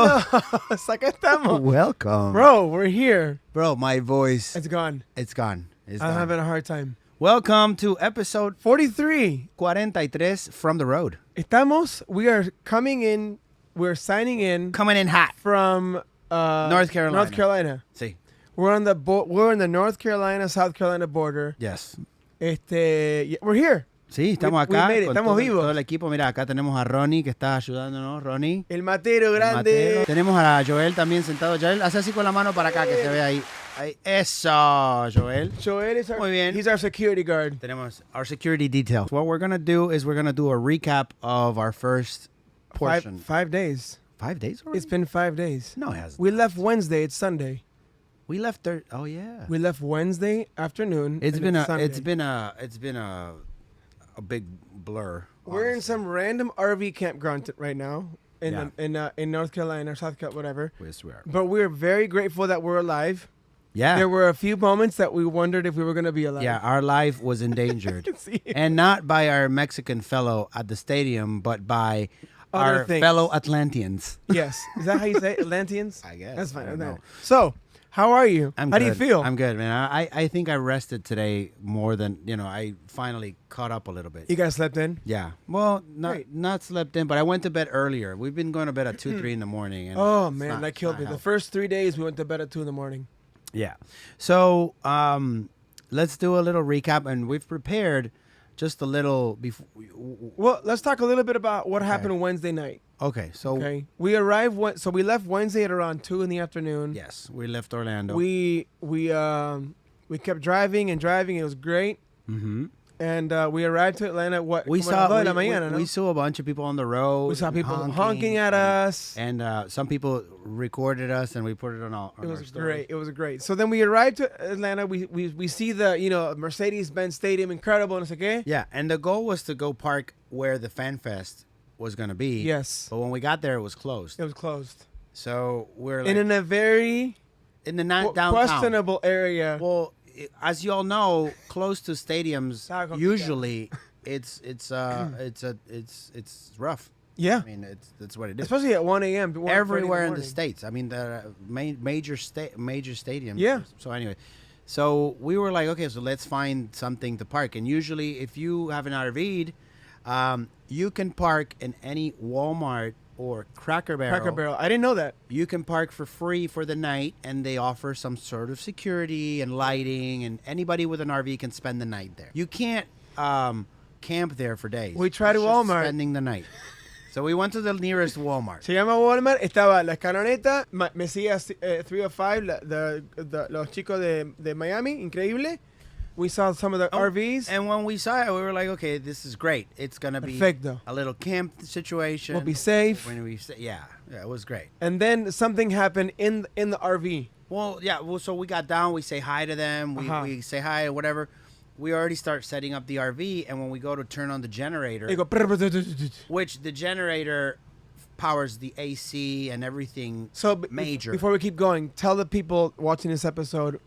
Bienvenidos. Acá estamos. Welcome. Bro, we're here. Bro, my voice. It's gone. It's gone. It's I'm gone. having a hard time. Welcome to episode 43. 43 from the road. We are coming in. We're signing in Coming in hot. from North Carolina. North Carolina. Sí. We're on the we're in the North Carolina South Carolina border. Yes. We're here. Sí, estamos We acá. made it. Con Estamos todo, vivos. todo el equipo. Mira, acá tenemos a Ronnie que está ayudándonos. Ronnie. El matero grande. Mateo. Tenemos a Joel también sentado. Joel, hace así con la mano para acá que se ve ahí. Ahí. Eso, Joel. Joel is Muy bien. He's our security guard. Tenemos our security detail. What we're going to do is we're going to do a recap of our first portion. 5 days. 5 days already? It's been 5 days. No, it hasn't. We left Wednesday. It's Sunday. We left there. Oh yeah. We left Wednesday afternoon. It's and been Sunday. it's been a big blur. We're in honestly. some random RV campground right now Yeah. in North Carolina, South Carolina, whatever. We swear. But we're very grateful that we're alive. Yeah. There were a few moments that we wondered if we were going to be alive. Yeah, our life was endangered. See? And not by our Mexican fellow at the stadium, but by Other our things. fellow Atlanteans. Yes. Is that how you say it? Atlanteans? I guess. That's fine. I don't know. So, how are you? I'm how good. do you feel? I'm good, man. I think I rested today more than, I finally caught up a little bit. You guys slept in? Yeah. Well, Great. not slept in, but I went to bed earlier. We've been going to bed at 2, 3 in the morning. And Oh, it's man. not- That it's killed not me. The healthy. first 3 days, we went to bed at 2 in the morning. Yeah. So let's do a little recap, and we've prepared just a little before. Well, let's talk a little bit about what happened Wednesday night. Okay. So Okay. We arrived, so we left Wednesday at around 2 in the afternoon. yes, we left Orlando. We kept driving and driving. It was great. Mm-hmm. And we arrived to Atlanta. What? We como a las saw 2 de la mañana, ¿no? we saw a bunch of people on the road. We saw people honking at us. and some people recorded us, and we put it on our. It on was our story. great. It was great. So then we arrived to Atlanta. We see the Mercedes-Benz Stadium, incredible, no sé qué. Yeah, and the goal was to go park where the FanFest was gonna be. Yes, But when we got there, it was closed. it was closed. So we're like And in a very in the downtown. questionable area. Well, as you all know, close to stadiums, Estaba complicado. usually it's rough. Yeah, I mean, that's what it is. especially at 1 a.m. 1:30 Everywhere in the morning. states. I mean, the major stadiums. Yeah. So anyway, so we were like, okay, so let's find something to park. And usually, if you have an RV'd, you can park in any Walmart or Cracker Barrel. Cracker Barrel. I didn't know that. You can park for free for the night, and they offer some sort of security and lighting, and anybody with an RV can spend the night there. You can't camp there for days. We tried It's to just Walmart. spending the night. So we went to the nearest Walmart. Se llama Walmart. Estaba la escaloneta, Messi 305, los chicos de Miami, increíble. We saw some of the RVs. And when we saw it, we were like, okay, this is great. It's going to be Perfecto. a little camp situation. We'll be safe. When yeah, it was great. And then something happened in the RV. Well, yeah, so we got down. We say hi to them. We say hi or whatever. We already start setting up the RV. And when we go to turn on the generator, They go, which the generator powers the AC and everything so major. Before we keep going, tell the people watching this episode,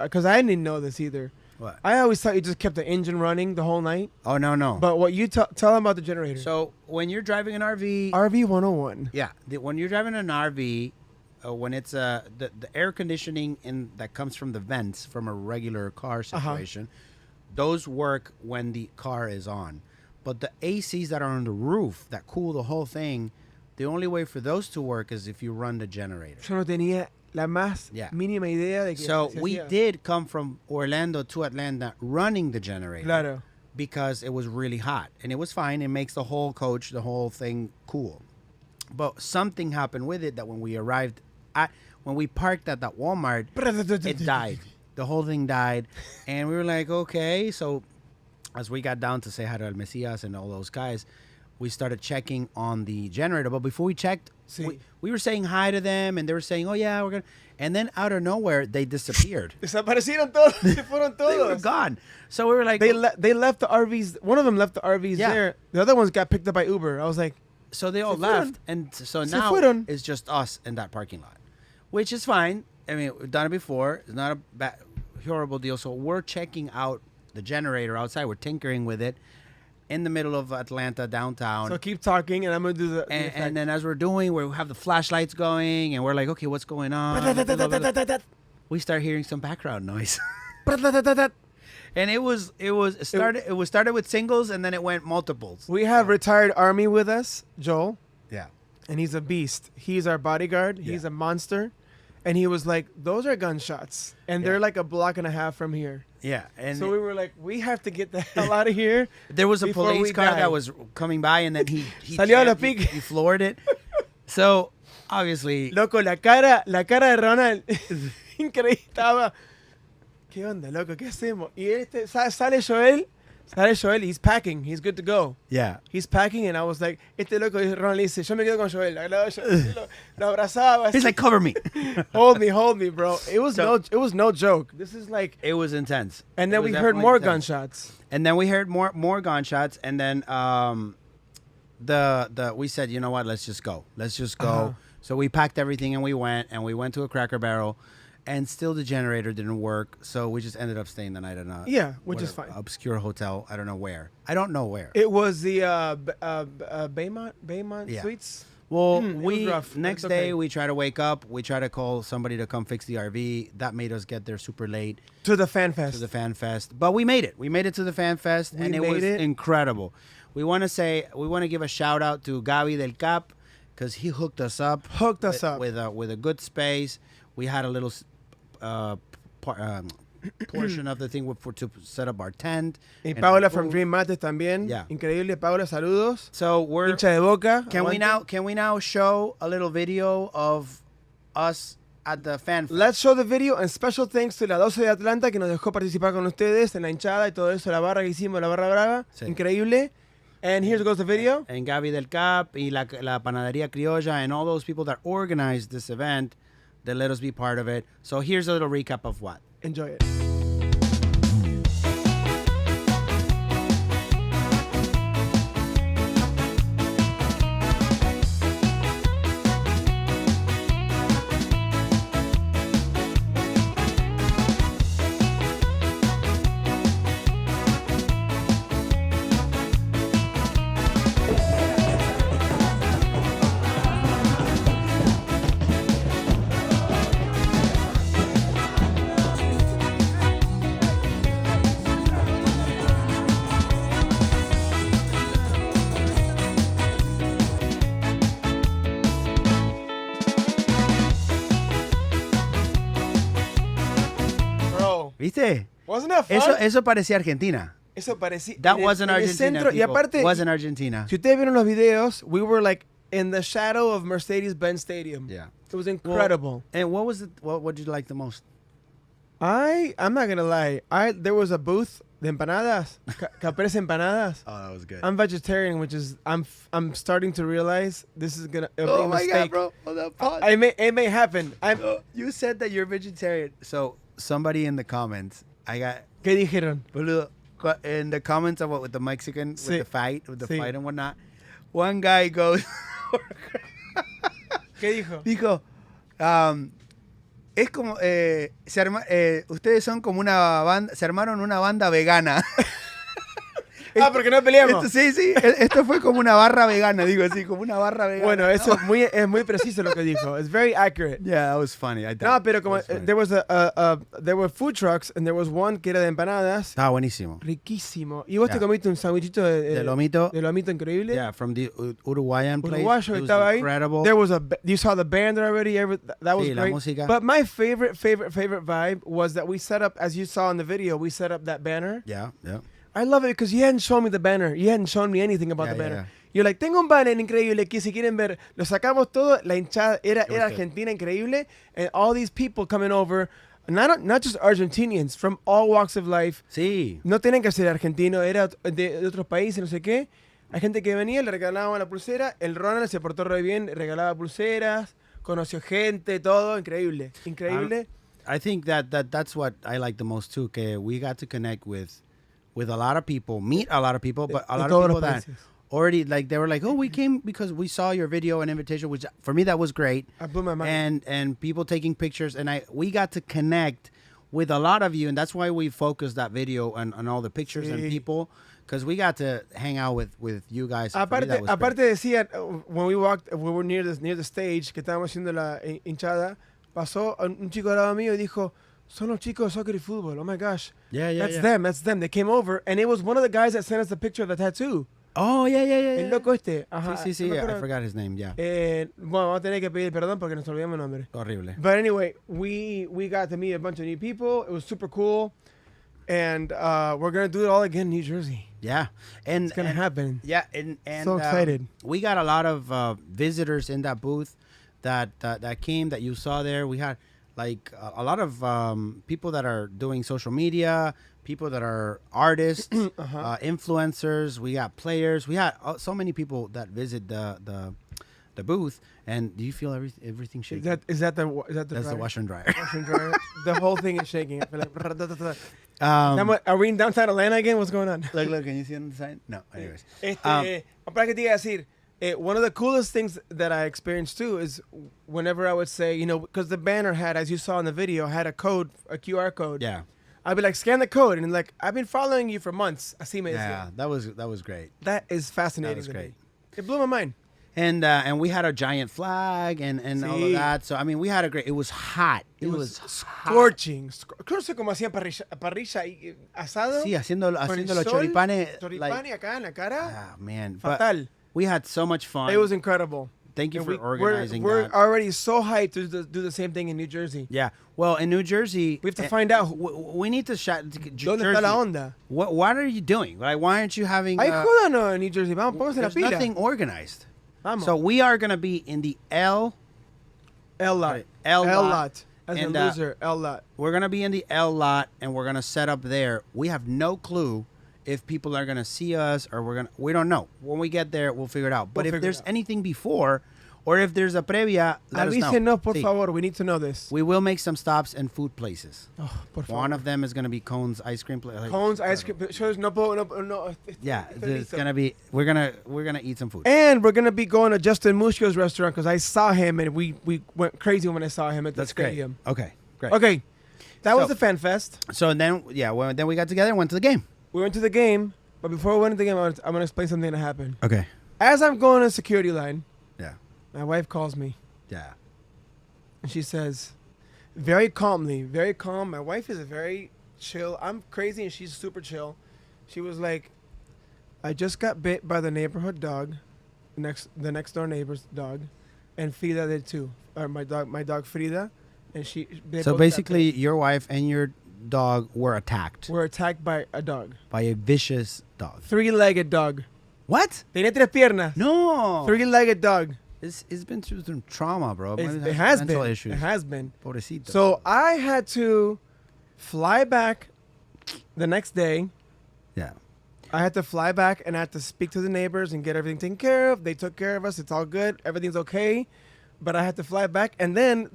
because I didn't know this either. What? I always thought you just kept the engine running the whole night. Oh, no. But what you tell them about the generator. So when you're driving an RV... RV 101. Yeah, when you're driving an RV, when it's the air conditioning that comes from the vents from a regular car situation, those work when the car is on. But the ACs that are on the roof that cool the whole thing, the only way for those to work is if you run the generator. Yo no tenía la más mínima idea de que So se we hacía. did come from Orlando to Atlanta running the generator. Claro. Because it was really hot, and it was fine. It makes the whole coach, the whole thing cool. But something happened with it that when we parked at that Walmart, it died. The whole thing died. And we were like, okay. So as we got down to say hi to El Mesias and all those guys, we started checking on the generator. But before we checked, we were saying hi to them, and they were saying, oh, yeah, we're going to. And then out of nowhere, they disappeared. Desaparecieron todos. Se fueron todos. They were gone. So we were like... They left the RVs. One of them left the RVs there. The other ones got picked up by Uber. I was like... So they all left. And so now it's just us in that parking lot, which is fine. I mean, we've done it before. It's not a horrible deal. So we're checking out the generator outside. We're tinkering with it. in the middle of Atlanta, downtown. So keep talking, and I'm gonna do the And then as we're doing, we have the flashlights going, and we're like, okay, what's going on? We start hearing some background noise. And it started with singles, and then it went multiples. We have retired Army with us, Joel, Yeah. and he's a beast. He's our bodyguard. He's a monster. And he was like, those are gunshots. And they're like a block and a half from here. Yeah. And So we were like, we have to get the hell out of here. there was a before police we car die. that was coming by, and then he Salió a la jammed- he, pique. he floored it. So obviously, Loco, la cara de Ronald, increíble. Estaba, ¿qué onda, loco? ¿Qué hacemos? Y sale Joel, he's packing. He's good to go. yeah. He's packing, and I was like, Ronald le dice, yo me quedo con Joel. Lo abrazaba. He's like, cover me. hold me, bro. It was no joke. This is like, It was intense. and It then was we heard definitely more intense. gunshots. And then we heard more gunshots, and then we said, you know what, let's just go. Uh-huh. So we packed everything and we went to a Cracker Barrel, and still the generator didn't work. So we just ended up staying the night in a Which is whatever, fine. obscure hotel. I don't know where. I don't know where. It was the Baymont Yeah. Suites. Well, it was rough, but next it's okay. day we try to wake up. We try to call somebody to come fix the RV. That made us get there super late To the FanFest. to the FanFest. But we made it. We made it to the FanFest, and it made was it. incredible. We want to give a shout out to Gaby del Cap, because he hooked us up. with a good space. We had a little portion of the thing to set up our tent. Y and Paula our from booth. Dream Mates también. Yeah. Increíble, Paula, saludos. So we're Hincha de Boca. Can aguante. we now show a little video of us at the fan? Let's show the video, and special thanks to la 12 de Atlanta que nos dejó participar con ustedes en la hinchada y todo eso, la barra que hicimos, la barra brava. Sí. Increíble. And here goes the video. And Gaby del Cap y la Panadería Criolla and all those people that organized this event that let us be part of it. So here's a little recap of what. Enjoy it. Bro, ¿Viste? wasn't that fun? Eso parecía Argentina. Eso parecía. That en el- wasn't en el Argentina. centro, y people. aparte, Wasn't Argentina. si ustedes vieron los videos, we were like in the shadow of Mercedes-Benz Stadium. Yeah. It was incredible. And what did you like the most? I'm not gonna lie. There was a booth de empanadas, Caprese empanadas. Oh, that was good. I'm vegetarian, which is I'm starting to realize this is gonna be a oh my mistake. God, bro. Oh, that pot. It may happen. You said that you're vegetarian. So somebody in the comments, ¿Qué dijeron? boludo, in the comments of with the Mexican, with Sí. the fight Sí. and whatnot, one guy goes, ¿Qué dijo? dijo, es como, ustedes son como una banda, se armaron una banda vegana. Porque no peleamos. Esto fue como una barra vegana, digo así, como una barra vegana. Bueno, eso es muy preciso lo que dijo. It's very accurate. Yeah, that was funny. No, pero como there were food trucks and there was one que era de empanadas. Estaba buenísimo. Riquísimo. ¿Y vos te Yeah. comiste un sandwichito De lomito. de lomito increíble? Yeah, from the Uruguayan place. Uruguayo It was estaba ahí. incredible. There was you saw the band already. That was Sí, la great. música. But my favorite vibe was that we set up, as you saw in the video, we set up that banner. Yeah, yeah. I love it because you hadn't shown me the banner. You hadn't shown me anything about Yeah, the yeah, banner. yeah. You're like, tengo un banner increíble que si quieren ver, lo sacamos todo. La hinchada era was good. Argentina increíble, and all these people coming over, not just Argentinians, from all walks of life. Sí. No tienen que ser argentino, era de otros países, no sé qué. Hay gente que venía, le regalaban la pulsera. El Ronald se portó re bien, regalaba pulseras, conoció gente, todo, increíble. Increíble. I think that's what I like the most too. Que we got to connect with a lot of people, meet a lot of people, but a lot of todos people los that países. already they were like, oh, we came because we saw your video and invitation, which for me that was great. I blew my mind. And people taking pictures, and we got to connect with a lot of you, and that's why we focused that video on all the pictures and Sí. people because we got to hang out with you guys. For me, that was Aparte great. decía, when we were near the stage, que estábamos haciendo la hinchada, pasó un chico al lado mío y dijo, son los chicos de soccer y fútbol. Oh my gosh. Yeah, yeah, That's yeah. them. That's them. They came over, and it was one of the guys that sent us the picture of the tattoo. Oh, yeah, yeah, yeah. El loco este. Ajá. Sí, sí, sí. No me Yeah, I acuerdo. forgot his name. Yeah. Bueno, vamos a tener que pedir perdón porque nos olvidamos el nombre. Horrible. But anyway, we got to meet a bunch of new people. It was super cool. And we're going to do it all again in New Jersey. Yeah, and It's going to happen. Yeah, and So excited. We got a lot of visitors in that booth that came that you saw there. We had like a lot of people that are doing social media, people that are artists, influencers. We got players. We had so many people that visit the booth. And do you feel everything shaking? Is that the That's dryer? the washer and dryer. Washer and dryer. The whole thing is shaking. I feel like, are we in downtown Atlanta again? What's going on? Look, can you see on the sign? No, anyways. Para que te iba a decir, one of the coolest things that I experienced too is whenever I would say, because the banner had, as you saw in the video, had a code, a QR code. Yeah. I'd be like, scan the code, and like, I've been following you for months. Así me Yeah, decía. that was great. That is fascinating. That was to great. me. It blew my mind. And we had a giant flag and all of Sí. that. So I mean, we had a great. It was hot. It was hot. Scorching. Creo que como hacían parrilla y asado. Sí, haciendo con el los sol, choripanes. Choripán acá en la cara. Ah, man. But Fatal. we had so much fun. It was incredible. Thank you And for organizing we're that. already so hyped to do the same thing in New Jersey. Yeah. Well, in New Jersey, We have to find out we need to chat. dónde está la onda. What are you doing? Like, why aren't you having? Hay joda no en New Jersey. Vamos, pónganse la There's pila. nothing organized. Vamos. So we are gonna be in the L lot. L lot. lot. As And, a loser, L lot. We're gonna be in the L lot, and we're gonna set up there. We have no clue if people are gonna see us, or we don't know. When we get there, we'll figure it out. But We'll if figure there's it out. anything before, or if there's a previa, let us know. Avísenos, por Sí. favor. We need to know this. We will make some stops and food places. Oh, por favor. One of them is gonna be Cone's ice cream place. Cones, ice cream. No puedo, no. Yeah, Estoy it's listo. gonna be. We're gonna eat some food. And we're gonna be going to Justin Muschio's restaurant because I saw him and we went crazy when I saw him at the That's great. stadium. Okay, great. Okay, that was So- the fan fest. So then, then we got together and went to the game. We went to the game, but before we went to the game, I'm gonna explain something that happened. Okay. As I'm going to the security line, Yeah. my wife calls me Yeah. and she says, very calmly, very calm. My wife is a very chill. I'm crazy and she's super chill. She was like, I just got bit by the neighborhood dog, the next door neighbor's dog, and Frida did too. Or my dog Frida, and they So both got basically, bit. your wife and your dog were attacked Were attacked by a dog, by a vicious dog. 3-legged dog. What? Tenía 3 piernas. No. 3-legged dog. It's been through some trauma, bro. It has mental been. issues. It has been. Pobrecito. So I had to fly back the next day. yeah. I had to fly back and I had to speak to the neighbors and get everything taken care of. They took care of us. It's all good. Everything's okay. But I had to fly back. And then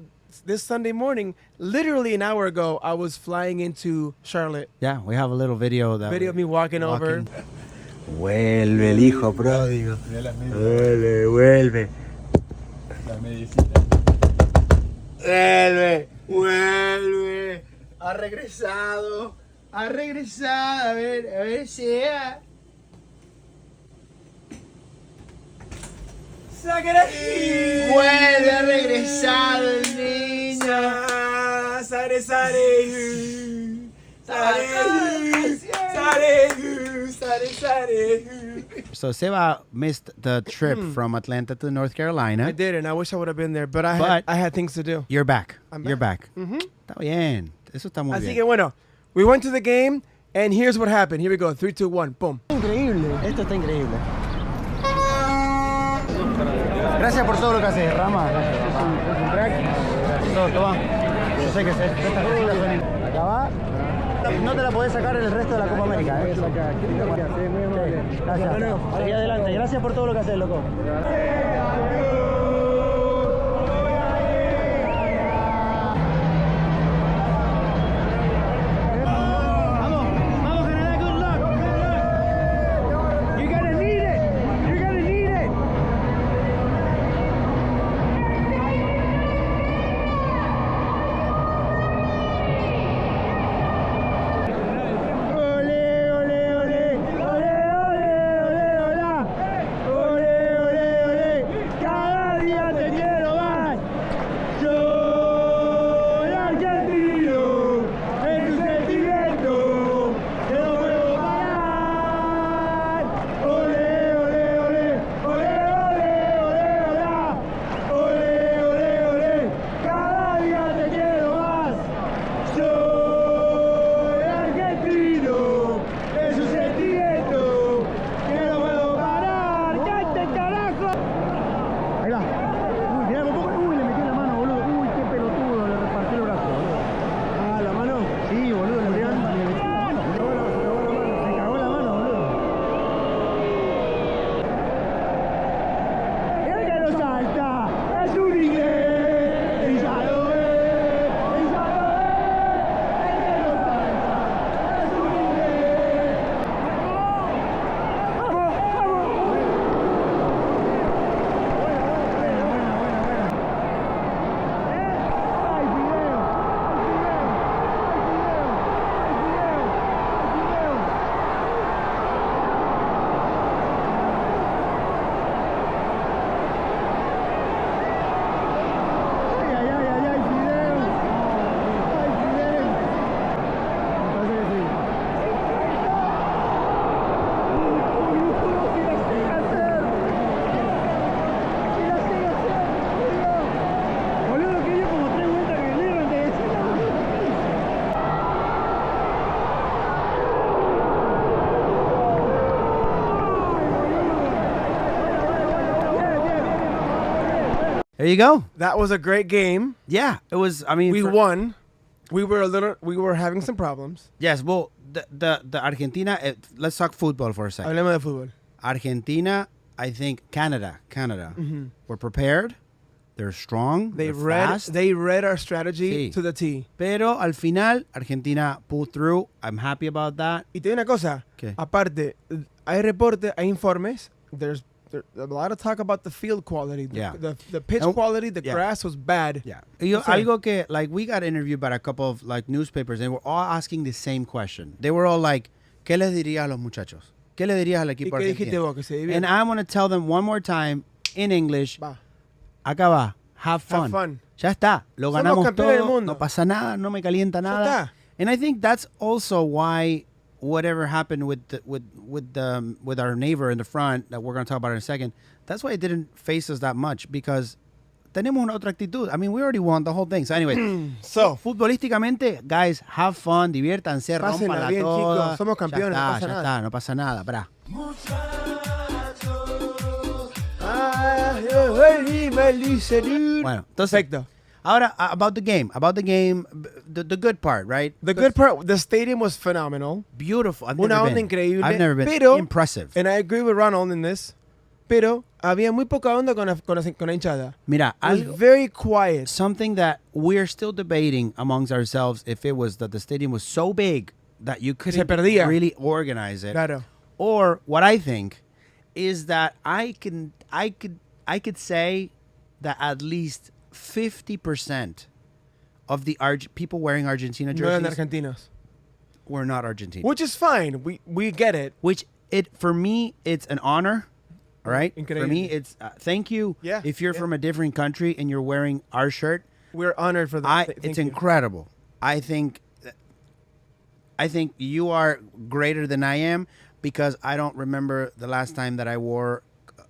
this Sunday morning, literally an hour ago, I was flying into Charlotte. Yeah, we have a little video that Video of me walking over. Vuelve el hijo pródigo. Vuelve. Vuelve. Ha regresado. Ha regresado. A ver, sea. Vuelve, ha regresado el niño. Sare. So Seba missed the trip from Atlanta to North Carolina. I did, and I wish I would have been there, but But- I had things to do. You're back. I'm You're back. Mhm. Está bien. Eso está muy Así bien. que bueno, we went to the game, and here's what happened. Here we go. 3, 2, 1, boom. Increíble. Esto está increíble. Gracias por todo lo que haces, Rama. Es un crack. Toma. Yo sé que estas cositas son... Acá va. No te la podés sacar en el resto de la Copa América, ¿eh? Gracias. Seguí adelante. Gracias por todo lo que haces, loco. Vamos, vamos, Canadá, good luck. You're gonna need it. You're gonna need it. Ole, ole, ole, ole. There you go. That was a great game. Yeah, it was. I mean, We won. We were having some problems. Yes, well, the Argentina. Let's talk football for a second. Hablemos de fútbol. Argentina, I think Canada. We're prepared. They're strong. They they're read. fast. They read our strategy Sí. to the T. Pero al final, Argentina pulled through. I'm happy about that. Y te digo una cosa. ¿Qué? Aparte, hay reportes, hay informes. There's a lot of talk about the field quality. Yeah. The pitch And- quality. The yeah. grass was bad. Yeah. Yo, Sí. algo que, like, we got interviewed by a couple of, like, newspapers, and we're all asking the same question. They were all like, ¿qué les dirías a los muchachos? ¿Qué le dirías al ¿Y equipo qué dijiste argentino? vos? Que se diviertan. And I want to tell them one more time in English, Va. acá va, have fun. Have fun. Ya está, lo Somos ganamos campeones del todo, mundo. no pasa nada, no me calienta nada. está. And I think that's also why whatever happened with our neighbor in the front that we're going to talk about in a second, that's why it didn't face us that much, because tenemos una otra actitud. I mean, we already won the whole thing. So anyway, So, futbolísticamente, guys, have fun, diviértanse, Pásenla rompanla bien, toda. chicos. Somos campeones, Ya no está, pasa ya nada. está, no pasa nada, bra. Bueno, entonces, Perfecto. ahora, about the game, the good part, right? The good part, the stadium was phenomenal. Beautiful. I've Una never onda been. increíble. I've never been. Pero, Impressive. and I agree with Ronald in this, pero había muy poca onda con la hinchada. Mira, It was algo, very quiet. something that we're still debating amongst ourselves if it was that the stadium was so big that you couldn't perdía. really organize it. Claro. Or what I think is that I could say that at least 50% of the people wearing Argentina No eran jerseys argentinos. were not Argentine. Which is fine. We get it. Which for me it's an honor. All right. Increíble. For me it's thank you. Yeah, If you're yeah. from a different country and you're wearing our shirt, We're honored for that. Thank it's you. incredible. I think you are greater than I am, because I don't remember the last time that I wore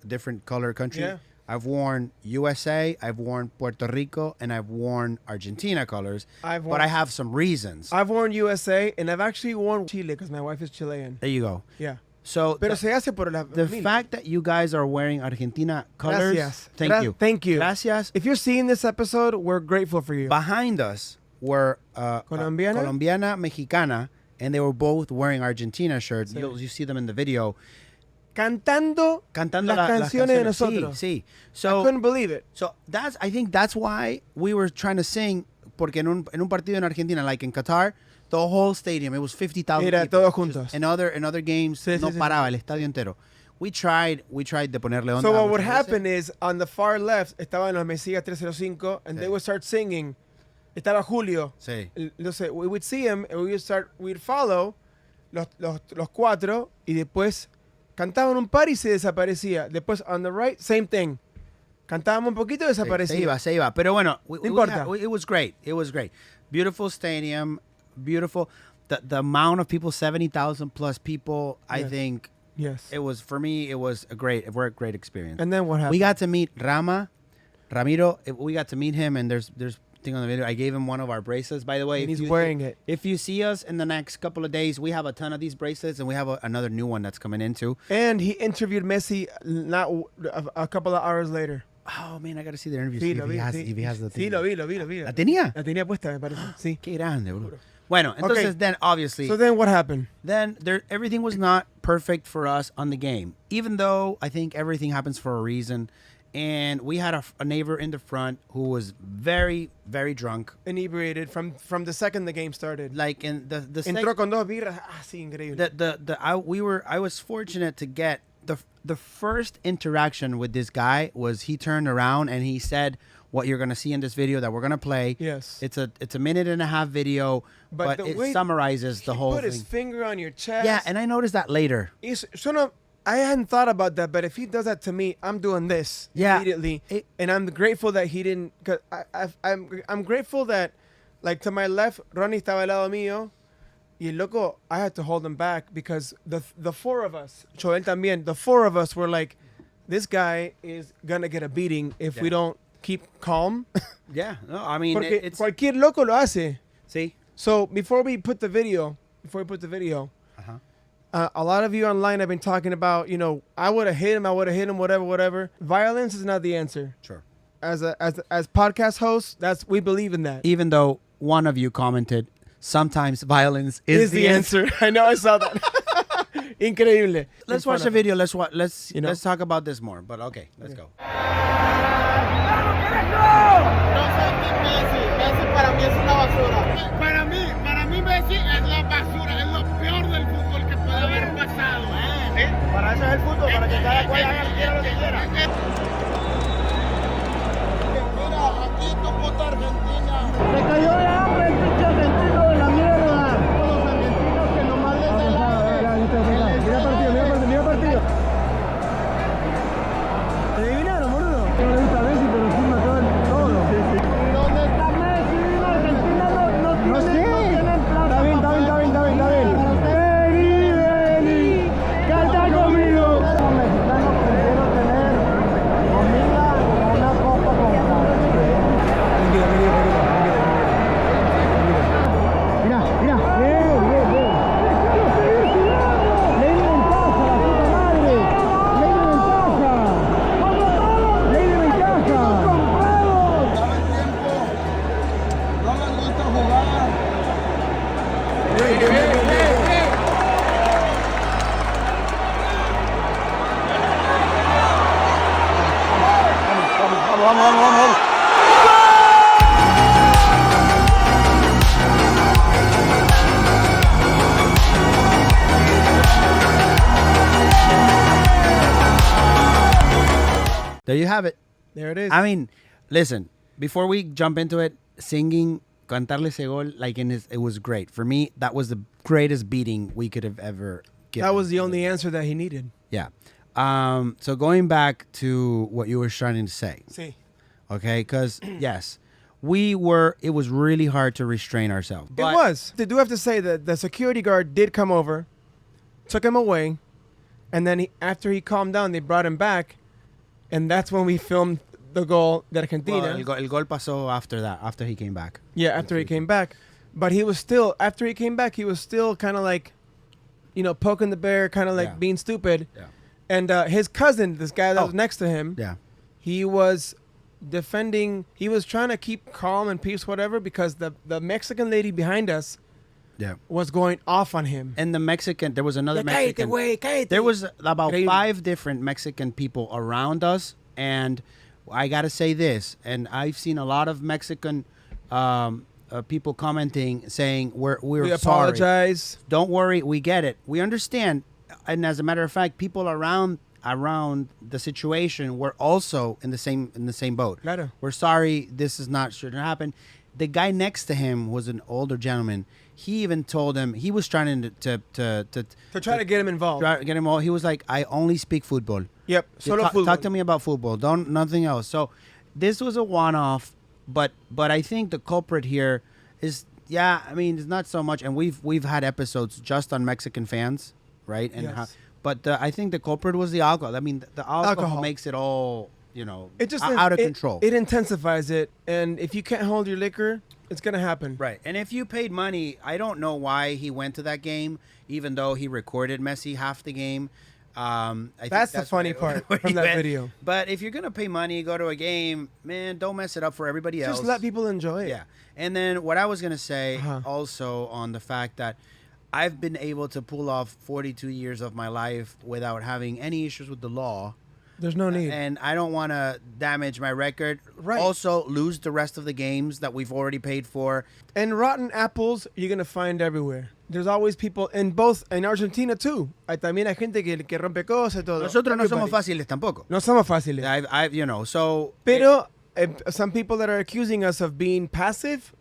a different color country. Yeah. I've worn USA, I've worn Puerto Rico, and I've worn Argentina colors. I've but worn- I have some reasons. I've worn USA and I've actually worn Chile because my wife is Chilean. There you go. Yeah. So Pero the, se hace por la the familia. fact that you guys are wearing Argentina colors, Gracias. thank you. Thank you. Gracias. If you're seeing this episode, we're grateful for you. Behind us were Colombiana? Colombiana, Mexicana, and they were both wearing Argentina shirts. Sí. You see them in the video. Cantando Cantando las canciones de nosotros. Sí, sí. I couldn't believe it. So I think that's why we were trying to sing, porque en un partido en Argentina, like in Qatar, the whole stadium, it was 50,000 Era people. todos juntos. In other games, Sí, no sí, sí. paraba el estadio entero. We tried de ponerle onda. So what muchas would veces. happen is on the far left estaban los Messi 305 and Sí. they would start singing. Estaba Julio. Sí. Entonces we would see him and we'd follow los cuatro y después cantaban un par y se desaparecía. Después on the right, same thing. Cantábamos un poquito y desaparecía. Se iba. Pero bueno, No importa. it was great. It was great. Beautiful stadium, beautiful. The amount of people, 70,000 plus people, I Yes. think Yes. it was, for me, it was a great experience. And then what happened? We got to meet Ramiro. We got to meet him, and there's thing on the video. I gave him one of our bracelets, by the way. And If he's you- wearing it. If you see us in the next couple of days, we have a ton of these bracelets, and we have another new one that's coming in too. And he interviewed Messi a couple of hours later. Oh man, I gotta see the interview. Sí, see lo if vi. he has the Sí, thing. lo vi. ¿La tenía? La tenía puesta, me parece. Sí. Qué grande, bro. Bueno, entonces Okay. then obviously, So then what happened? then everything was not perfect for us on the game. Even though I think everything happens for a reason, and we had a neighbor in the front who was very, very drunk. Inebriated from the second the game started. Like in the Entró con dos birras. Sí, increíble. I was fortunate to get the first interaction with this guy was he turned around and he said what you're gonna see in this video that we're gonna play. Yes. It's a minute and a half video, but the it way summarizes the he whole put thing. his finger on your chest. Yeah, and I noticed that later. I hadn't thought about that, but if he does that to me, I'm doing this Yeah. immediately. And I'm grateful that he didn't. Cause I'm grateful that, like to my left, Ronnie estaba al lado mío, y el loco, I had to hold him back because the four of us, Joel también, the four of us were like, this guy is gonna get a beating if we Yeah. don't keep calm. Yeah, no, I mean Porque it's cualquier loco lo hace. see. So before we put the video, a lot of you online have been talking about, I would have hit him, whatever. Violence is not the answer. Sure. as podcast hosts, we believe in that. Even though one of you commented, sometimes violence is the answer. I know, I saw that. Increíble. Let's watch the video. Let's talk about this more. But okay, let's go. No soy Team Messi. Messi para mí es una basura. Para mí Messi es la basura, es lo peor del fútbol que puede haber pasado. Para eso es el fútbol, para que cada cual haga lo que quiera. Mira, aquí tu puta Argentina. Se cayó de hambre el pinche argentino de la mierda. Los argentinos que nomás les da el aire. Mira partido. Te adivinaron, boludo. No le gusta Messi, pero sí mató todo. ¿Dónde está Messi? Argentina no tienen plata. Está bien. Vení, canta conmigo. Los mexicanos prefiero tener comida o una copa con Mira. Bien. Ley de ventaja, la puta madre. Ley de ventaja. Ley de ventaja. Dame tiempo. No les gusta jugar. Vamos. There you have it. There it is. I mean, listen, before we jump into it, singing Cantarle ese gol, it was great. For me, that was the greatest beating we could have ever given. That was the only answer that he needed. Yeah. So going back to what you were trying to say. See. Okay, because yes, it was really hard to restrain ourselves. It was. They do have to say that the security guard did come over, took him away, and then after he calmed down, they brought him back, and that's when we filmed the goal de Argentina. Well, el gol pasó after that, after he came back. Yeah, after he came back. But he was still, after he came back, he was still kind of like, poking the bear, kind of like being stupid. Yeah. And his cousin, this guy that was next to him, he was defending, he was trying to keep calm and peace, whatever, because the Mexican lady behind us was going off on him. And the Mexican, there was another Mexican. Cállate. There was about 5 different Mexican people around us. And I got to say this, and I've seen a lot of Mexican people commenting, saying, we're we sorry. Apologize. Don't worry, we get it. We understand. And as a matter of fact, people around the situation were also in the same boat. Claro. We're sorry, this is not shouldn't happen. The guy next to him was an older gentleman. He even told him, he was trying to try to get him involved. He was like, I only speak football. Yep. Solo Talk fútbol. to me about football. Don't nothing else. So this was a one-off, but I think the culprit here is it's not so much, and we've had episodes just on Mexican fans, right? And Yes. but I think the culprit was the alcohol. I mean, the alcohol makes it all It just out of control. It intensifies it, and if you can't hold your liquor, it's gonna happen. Right. And if you paid money, I don't know why he went to that game, even though he recorded Messi half the game. That's the funny part from that video. But if you're gonna pay money, go to a game, man, don't mess it up for everybody else. Just let people enjoy it. Yeah. And then what I was gonna say also on the fact that I've been able to pull off 42 years of my life without having any issues with the law. There's no need. And I don't want to damage my record. Right. Also, lose the rest of the games that we've already paid for. And rotten apples, you're going to find everywhere. There's always people in Argentina too. Hay también hay gente que rompe cosas y todo. Nosotros no somos fáciles tampoco. No somos fáciles. So. Pero some people that are accusing us of being passive,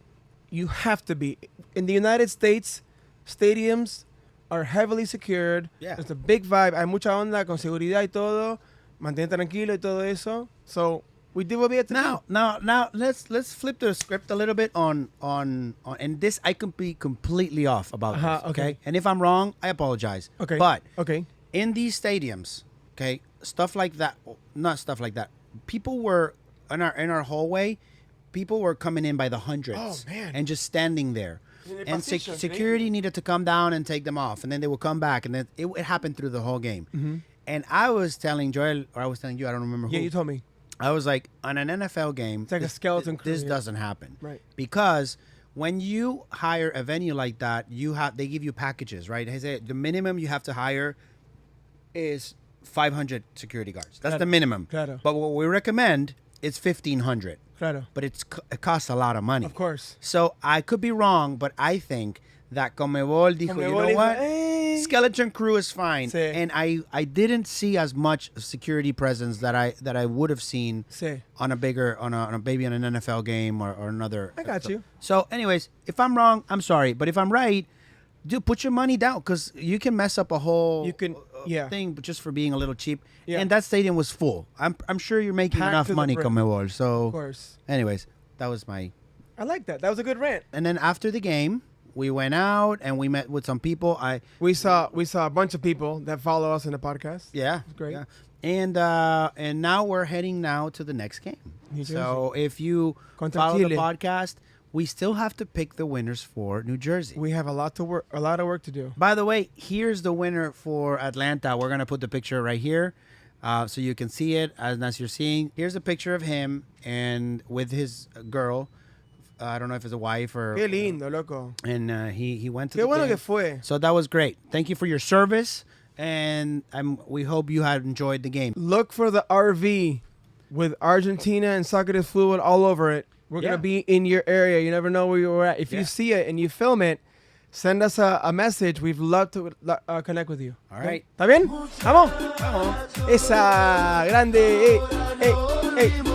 you have to be. In the United States, stadiums are heavily secured. Yeah. There's a big vibe. Hay mucha onda con seguridad y todo. Mantén tranquilo y todo eso. So we did what we had to do. Now let's flip the script a little bit on and this I can be completely off about this. Okay. And if I'm wrong, I apologize. Okay. But in these stadiums, stuff like that, not stuff like that. People were in our hallway. People were coming in by the hundreds. Oh, man. And just standing there. And security needed to come down and take them off, and then they would come back, and then it happened through the whole game. Mm-hmm. And I was telling Joel, or I was telling you, I don't remember who. Yeah, you told me. I was like, on an NFL game, It's like a skeleton crew. this doesn't happen. Right. Because when you hire a venue like that, they give you packages, right? They say the minimum you have to hire is 500 security guards. That's the minimum. Claro. But what we recommend is 1,500. Claro. But it costs a lot of money. Of course. So I could be wrong, but I think that Conmebol dijo, you know what? Skeleton crew is fine. Sí. And I didn't see as much security presence that I would have seen Sí. on a bigger on maybe on an NFL game or another. I got you. So anyways, if I'm wrong, I'm sorry. But if I'm right, dude, put your money down because you can mess up a whole thing just for being a little cheap. Yeah. And that stadium was full. I'm sure you're making Packed enough to the money, brim. Conmebol. So Of course. anyways, that was my. I like that. That was a good rant. And then after the game, we went out and we met with some people. We saw a bunch of people that follow us in the podcast. Yeah, great. Yeah. And now we're heading to the next game. New So if you Contra follow the Chile. podcast, we still have to pick the winners for New Jersey. We have a lot of work to do. By the way, here's the winner for Atlanta. We're gonna put the picture right here, so you can see it as you're seeing. Here's a picture of him and with his girl. I don't know if it's a wife or. Qué lindo, loco. And he went to Qué the bueno game. que fue. So that was great. Thank you for your service, and we hope you had enjoyed the game. Look for the RV with Argentina and Soccer Fútbol all over it. We're going to be in your area. You never know where you're at. If you see it and you film it, send us a message. We'd love to connect with you. All right. ¿Está bien? Vamos. Esa grande. Ey, ey, ey.